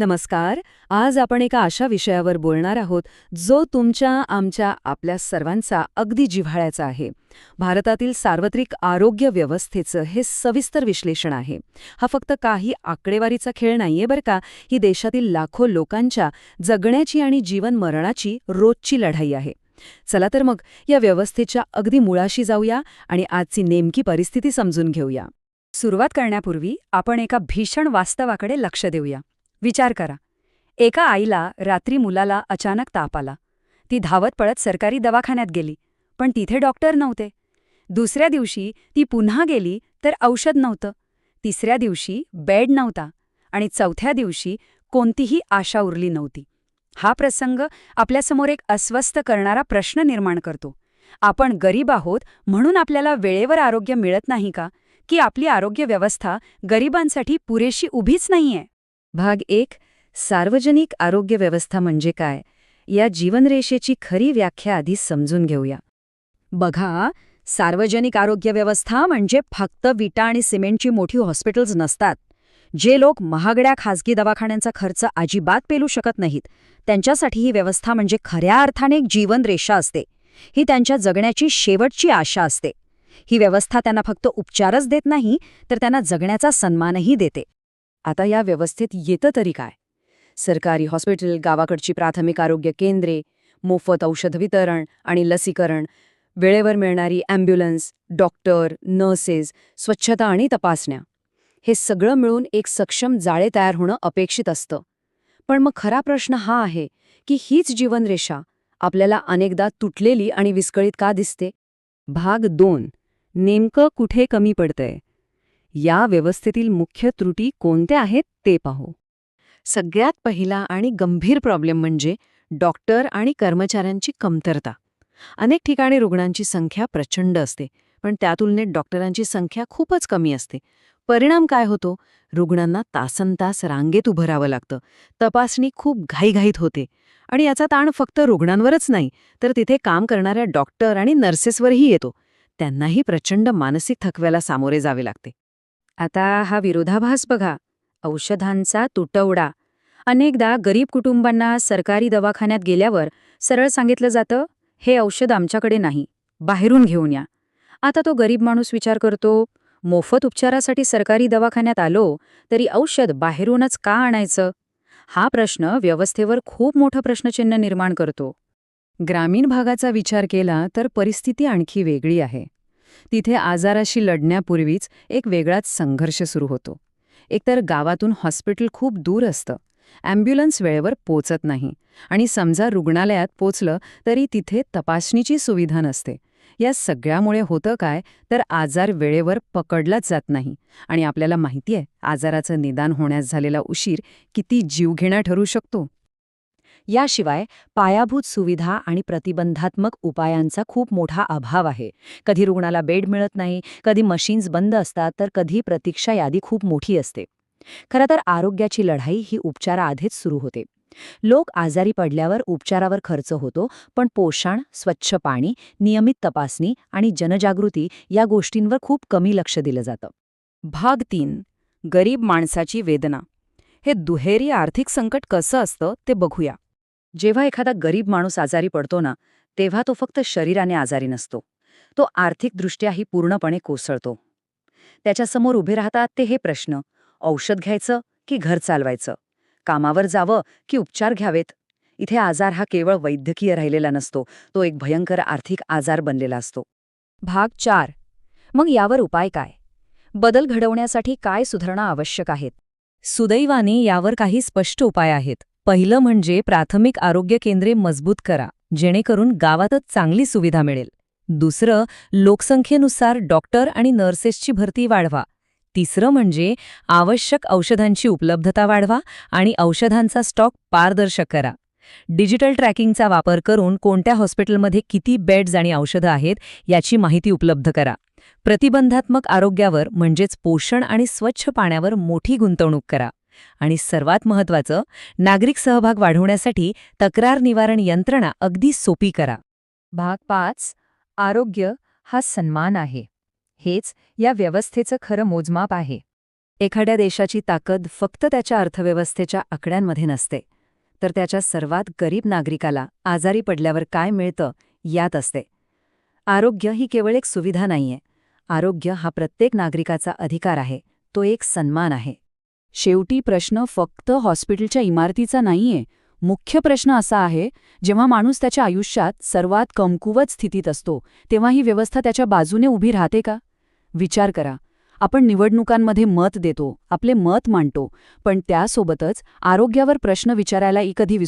नमस्कार. आज आपण एका अशा विषयावर बोलणार आहोत जो तुमच्या, आमच्या, आपल्या सर्वांचा अगदी जिव्हाळ्याचा आहे. भारतातील सार्वत्रिक आरोग्य व्यवस्थेचं हे सविस्तर विश्लेषण आहे. हा फक्त काही आकडेवारीचा खेळ नाहीये बरं का, ही देशातील लाखो लोकांच्या जगण्याची आणि जीवन मरणाची रोजची लढाई आहे. चला तर मग या व्यवस्थेच्या अगदी मुळाशी जाऊया आणि आजची नेमकी परिस्थिती समजून घेऊया. सुरुवात करण्यापूर्वी आपण एका भीषण वास्तवाकडे लक्ष देऊया. विचार करा, एका आईला रात्री मुलाला अचानक ताप आला. ती धावत पळत सरकारी दवाखान्यात गेली, पण तिथे डॉक्टर नव्हते. दुसऱ्या दिवशी ती पुन्हा गेली तर औषध नव्हतं. तिसऱ्या दिवशी बेड नव्हता आणि चौथ्या दिवशी कोणतीही आशा उरली नव्हती. हा प्रसंग आपल्यासमोर एक अस्वस्थ करणारा प्रश्न निर्माण करतो. आपण गरीब आहोत म्हणून आपल्याला वेळेवर आरोग्य मिळत नाही का, की आपली आरोग्य व्यवस्था गरिबांसाठी पुरेशी उभीच नाहीये? भाग 1. सार्वजनिक आरोग्य व्यवस्था म्हणजे काय, या जीवनरेषेची खरी व्याख्या आधी समजून घेऊया. बघा, सार्वजनिक आरोग्य व्यवस्था म्हणजे फक्त विटा आणि सिमेंटची मोठी हॉस्पिटल्स नसतात. जे लोक महागड्या खासगी दवाखान्यांचा खर्च अजिबात पेलू शकत नाहीत, त्यांच्यासाठी ही व्यवस्था म्हणजे खऱ्या अर्थाने एक जीवनरेषा असते. ही त्यांच्या जगण्याची शेवटची आशा असते. ही व्यवस्था त्यांना फक्त उपचारच देत नाही, तर त्यांना जगण्याचा सन्मानही देते. आता या व्यवस्थेत येतं तरी काय? सरकारी हॉस्पिटल, गावाकडची प्राथमिक आरोग्य केंद्रे, मोफत औषध वितरण आणि लसीकरण, वेळेवर मिळणारी ॲम्ब्युलन्स, डॉक्टर, नर्सेस, स्वच्छता आणि तपासण्या, हे सगळं मिळून एक सक्षम जाळे तयार होणं अपेक्षित असतं. पण मग खरा प्रश्न हा आहे की हीच जीवनरेषा आपल्याला अनेकदा तुटलेली आणि विस्कळीत का दिसते? भाग 2. नेमकं कुठे कमी पडतंय? या व्यवस्थेतील मुख्य त्रुटी कोणत्या आहेत ते पाहू. सगळ्यात पहिला आणि गंभीर प्रॉब्लेम म्हणजे डॉक्टर आणि कर्मचाऱ्यांची कमतरता. अनेक ठिकाणी रुग्णांची संख्या प्रचंड असते, पण त्या तुलनेत डॉक्टरांची संख्या खूपच कमी असते. परिणाम काय होतो? रुग्णांना तासनतास रांगेत उभं राहावं लागतं. तपासणी खूप घाईघाईत होते आणि याचा ताण फक्त रुग्णांवरच नाही, तर तिथे काम करणाऱ्या डॉक्टर आणि नर्सेसवरही येतो. त्यांनाही प्रचंड मानसिक थकव्याला सामोरे जावे लागते. आता हा विरोधाभास बघा, औषधांचा तुटवडा. अनेकदा गरीब कुटुंबांना सरकारी दवाखान्यात गेल्यावर सरळ सांगितलं जातं, हे औषध आमच्याकडे नाही, बाहेरून घेऊन या. आता तो गरीब माणूस विचार करतो, मोफत उपचारासाठी सरकारी दवाखान्यात आलो तरी औषध बाहेरूनच का आणायचं? हा प्रश्न व्यवस्थेवर खूप मोठं प्रश्नचिन्ह निर्माण करतो. ग्रामीण भागाचा विचार केला तर परिस्थिती आणखी वेगळी आहे. तिथे आजाराशी लढण्यापूर्वीच एक वेगळाच संघर्ष सुरू होतो. एकतर गावातून हॉस्पिटल खूप दूर असतं, ॲम्ब्युलन्स वेळेवर पोचत नाही आणि समजा रुग्णालयात पोचलं तरी तिथे तपासणीची सुविधा नसते. या सगळ्यामुळे होतं काय, तर आजार वेळेवर पकडलाच जात नाही आणि आपल्याला माहिती आहे आजाराचं निदान होण्यास झालेला उशीर किती जीवघेणा ठरू शकतो. याशिवाय पायाभूत सुविधा आणि प्रतिबंधात्मक उपायांचा खूप मोठा अभाव आहे. कधी रुग्णाला बेड मिळत नाही, कधी मशीन्स बंद असतात, तर कधी प्रतीक्षा यादी खूप मोठी असते. खरं तर आरोग्याची लढाई ही उपचाराआधीच सुरू होते. लोक आजारी पडल्यावर उपचारावर खर्च होतो, पण पोषण, स्वच्छ पाणी, नियमित तपासणी आणि जनजागृती या गोष्टींवर खूप कमी लक्ष दिलं जातं. भाग 3. गरीब माणसाची वेदना. हे दुहेरी आर्थिक संकट कसं असतं ते बघूया. जेव्हा एखादा गरीब माणूस आजारी पडतो ना, तेव्हा तो फक्त शरीराने आजारी नसतो. तो आर्थिकदृष्ट्याही पूर्णपणे कोसळतो. त्याच्यासमोर उभे राहतात ते हे प्रश्न: औषध घ्यायचं की घर चालवायचं? कामावर जावं की उपचार घ्यावेत? इथे आजार हा केवळ वैद्यकीय राहिलेला नसतो, तो एक भयंकर आर्थिक आजार बनलेला असतो. भाग 4. मग यावर उपाय काय? बदल घडवण्यासाठी काय सुधारणा आवश्यक आहेत? सुदैवाने यावर काही स्पष्ट उपाय आहेत. पहिलं म्हणजे प्राथमिक आरोग्य केंद्रे मजबूत करा, जेणेकरून गावातच चांगली सुविधा मिळेल. दुसरं, लोकसंख्येनुसार डॉक्टर आणि नर्सेसची भरती वाढवा. तिसरं म्हणजे आवश्यक औषधांची उपलब्धता वाढवा आणि औषधांचा स्टॉक पारदर्शक करा. डिजिटल ट्रॅकिंगचा वापर करून कोणत्या हॉस्पिटलमध्ये किती बेड्स आणि औषधं आहेत याची माहिती उपलब्ध करा. प्रतिबंधात्मक आरोग्यावर म्हणजेच पोषण आणि स्वच्छ पाण्यावर मोठी गुंतवणूक करा. आणि सर्वात महत्त्वाचं, नागरिक सहभाग वाढवण्यासाठी तक्रार निवारण यंत्रणा अगदी सोपी करा. भाग 5. आरोग्य हा सन्मान आहे. हेच या व्यवस्थेचं खरं मोजमाप आहे. एखाद्या देशाची ताकद फक्त त्याच्या अर्थव्यवस्थेच्या आकड्यांमध्ये नसते, तर त्याच्या सर्वात गरीब नागरिकाला आजारी पडल्यावर काय मिळतं यात असते. आरोग्य ही केवळ एक सुविधा नाहीये. आरोग्य हा प्रत्येक नागरिकाचा अधिकार आहे, तो एक सन्मान आहे. शेवटी प्रश्न फक्त हॉस्पिटलच्या इमारतीचा नाहीये. मुख्य प्रश्न असा आहे, जेव्हा माणूस त्याच्या आयुष्यात सर्वात कमकुवत स्थितीत असतो, तेव्हा ही व्यवस्था त्याच्या बाजूने उभी राहते का? विचार करा. आपण निवडणुकांमध्ये मत देतो, आपले मत मांडतो, पण त्यासोबतच आरोग्यावर प्रश्न विचारायलाही कधी